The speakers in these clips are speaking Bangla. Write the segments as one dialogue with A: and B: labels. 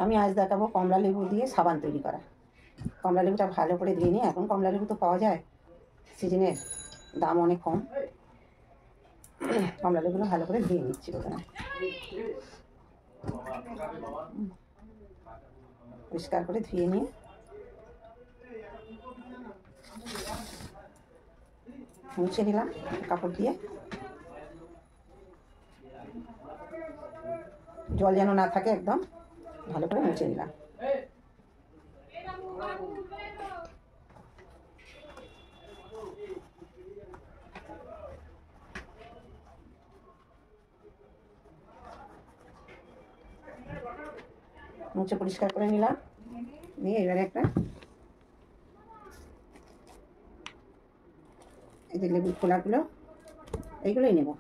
A: আমি আজ দেখাবো কমলা লেবু দিয়ে সাবান তৈরি করা। কমলা লেবুটা ভালো করে ধুয়ে নিয়ে, এখন কমলা লেবু তো পাওয়া যায় সিজনের, দাম অনেক কম। কমলা লেবুগুলো ভালো করে ধুয়ে নিচ্ছি প্রথমে। পরিষ্কার করে ধুয়ে নিয়ে মুছে নিলাম কাপড় দিয়ে, জল যেন না থাকে, একদম ভালো করে মুছে নিলাম। মুছে পরিষ্কার করে নিলাম, নিয়ে এবারে একটা এই যে লেবুর খোলাগুলো এইগুলোই নেব।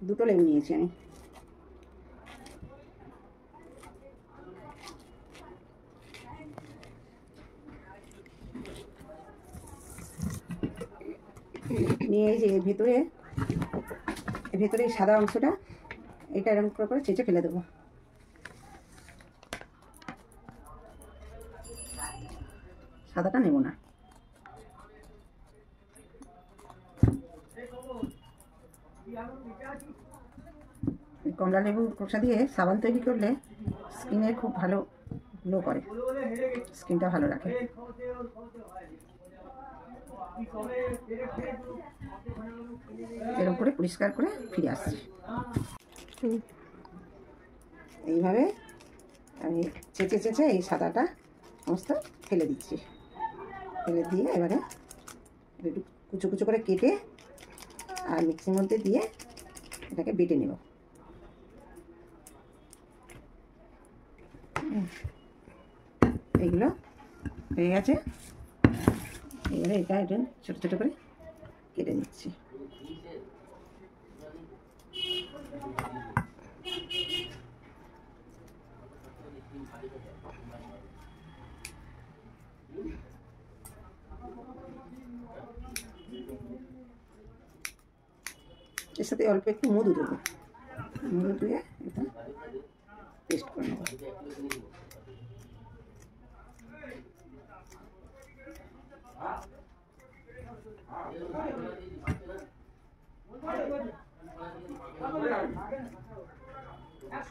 A: দুটো লেবু নিয়েছি আমি। নিয়ে এই যে ভেতরে এই সাদা অংশটা, এটা এরকম করে চেঁচে ফেলে দেবো। সাদাটা নেব না। কমলা লেবু খোসা দিয়ে সাবান তৈরি করলে স্কিনের খুব ভালো গ্লো করে, স্কিনটা ভালো রাখে। এরকম করে পরিষ্কার করে ফিরে আসছি। এইভাবে আমি চেঁচে এই সাদাটা সমস্ত ফেলে দিচ্ছি। ফেলে দিয়ে এবারে একটু কুচো কুচো করে কেটে আর মিক্সির মধ্যে দিয়ে এটাকে বেটে নেব। এইগুলো হয়ে গেছে, এবারে এটা ছোটো ছোটো করে কেটে নিচ্ছি। এর সাথে অল্প একটু মধু দেবো, মধু দিয়ে এটা পেস্ট করে নেব।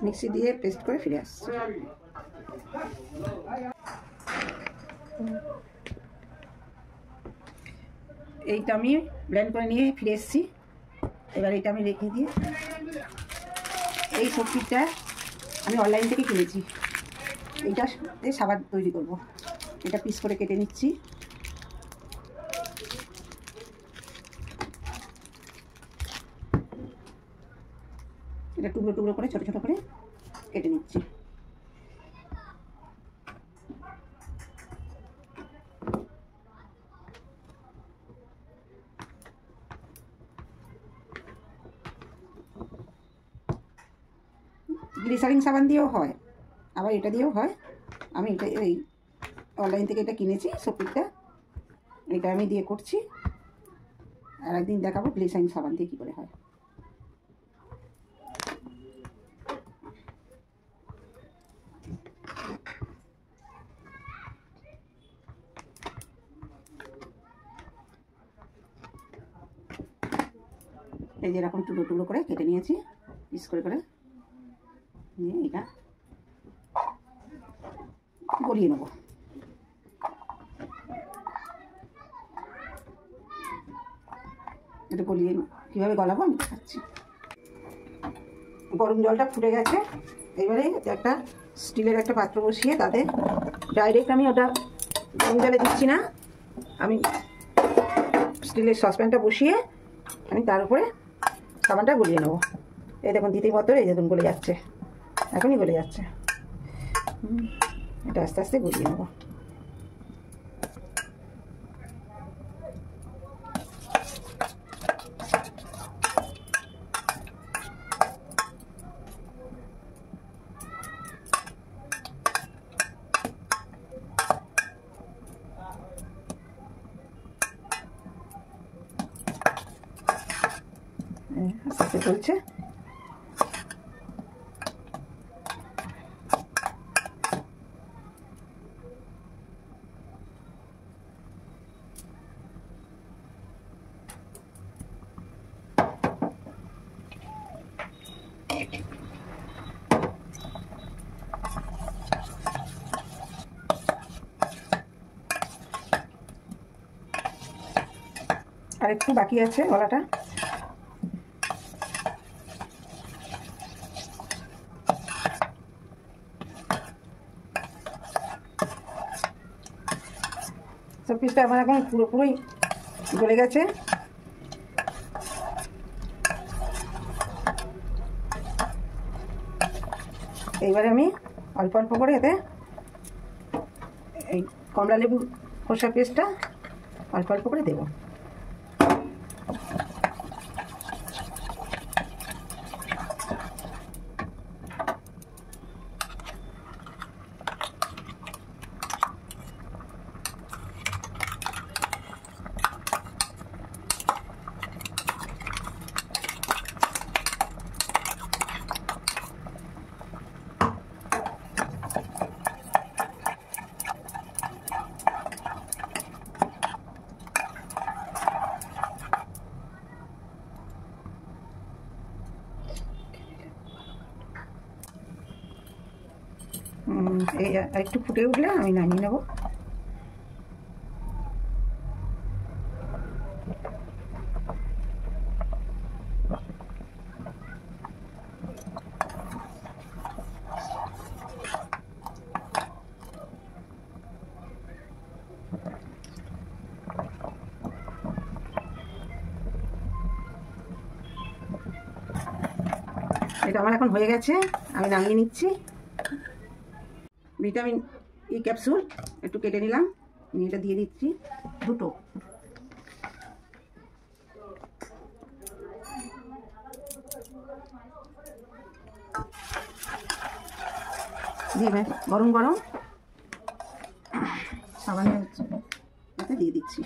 A: মিক্সি দিয়ে পেস্ট করে ফিরে আসছি। এইটা আমি ব্লেন্ড করে নিয়ে ফিরে এসেছি। এবার এটা আমি রেখে দিয়ে, এই সবজিটা আমি অনলাইন থেকে কিনেছি, এইটা সাবান তৈরি করব। এটা পিস করে কেটে নিচ্ছি। এটা টুকরো টুকরো করে ছোটো ছোটো করে কেটে নিচ্ছি। গ্লিসারিন সাবান দিয়েও হয়, আবার এটা দিয়েও হয়। আমি এটা এই অনলাইন থেকে এটা কিনেছি সোপিটটা, এটা আমি দিয়ে করছি। আর একদিন দেখাবো গ্লিসারিন সাবান দিয়ে কী করে হয়। এই যে এরকম টুকরো টুকরো করে কেটে নিয়েছি, পিস করে করে নিয়ে এটা গলিয়ে নেব। এটা গলিয়ে কীভাবে গলাবো আমি দেখাচ্ছি। গরম জলটা ফুটে গেছে, এবারে একটা স্টিলের একটা পাত্র বসিয়ে তাতে ডাইরেক্ট আমি ওটা গরম জলে দিচ্ছি না, আমি স্টিলের সসপ্যানটা বসিয়ে আমি তার উপরে সাবানটা গলিয়ে নেবো। এই দেখুন দিতেই মতো এই দেখুন গলে যাচ্ছে, এখনই গলে যাচ্ছে। এটা আস্তে আস্তে গলিয়ে নেবো। আস্তে আস্তে চলছে। আর একটু বাকি আছে গলাটা। সব পিসটা আমার এখন পুরোপুরি গলে গেছে। এইবারে আমি অল্প অল্প করে এতে এই কমলা লেবুর খোসা পেস্টটা অল্প অল্প করে দেবো। এই একটু ফুটে উঠলে আমি নামিয়ে নেব। এটা আমার এখন হয়ে গেছে, আমি নামিয়ে নিচ্ছি। ভিটামিন ই ক্যাপসুল একটু কেটে নিলাম, নিয়ে এটা দিয়ে দিচ্ছি দুটো। দিয়ে গরম গরম সাবানের এতে দিয়ে দিচ্ছি।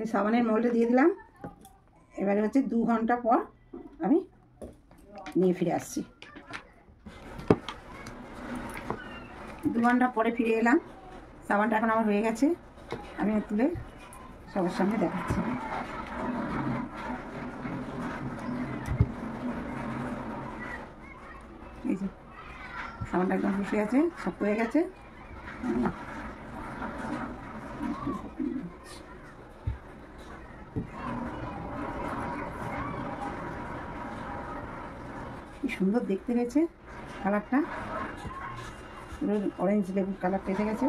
A: এই সাবানের মলটা দিয়ে দিলাম। এবারে হচ্ছে 2 ঘন্টা পর আমি নিয়ে ফিরে আসছি। 2 ঘন্টা পরে ফিরে এলাম। সাবানটা এখন আমার হয়ে গেছে, আমি তুলে সবার সামনে দেখাচ্ছি। এই যে সাবানটা একদম বসে আছে, শক্ত হয়ে গেছে। কি সুন্দর দেখতে হয়েছে কালারটা, পুরো অরেঞ্জ লেবুর কালারটা এসে গেছে।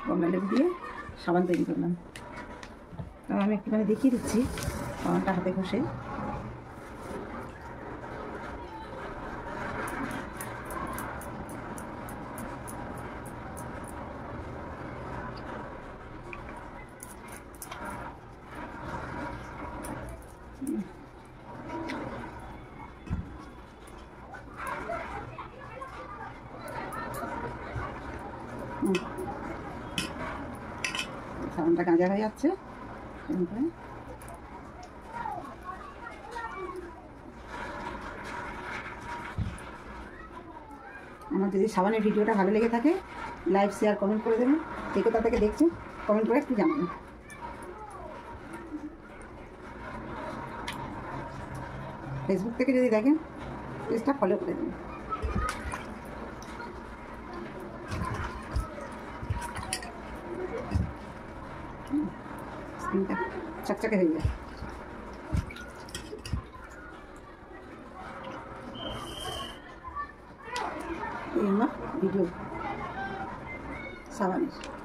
A: কমলা লেবু দিয়ে সাবান তৈরি করলাম। তো আমি একটুখানি দেখিয়ে দিচ্ছি সাবানটা হাতে ঘষে। সাবানটা কাঁচা হয়ে যাচ্ছে। আমার যদি সাবানের ভিডিওটা ভালো লেগে থাকে লাইক শেয়ার কমেন্ট করে দেবেন। যে কোথা থেকে দেখছেন কমেন্ট করে একটু জানাবেন। ফেসবুক থেকে যদি দেখেন পেজটা ফলো করে দেবেন। স্ক্রিনটা চকচকে হয়ে যায়। এই আমার ভিডিও সাবানের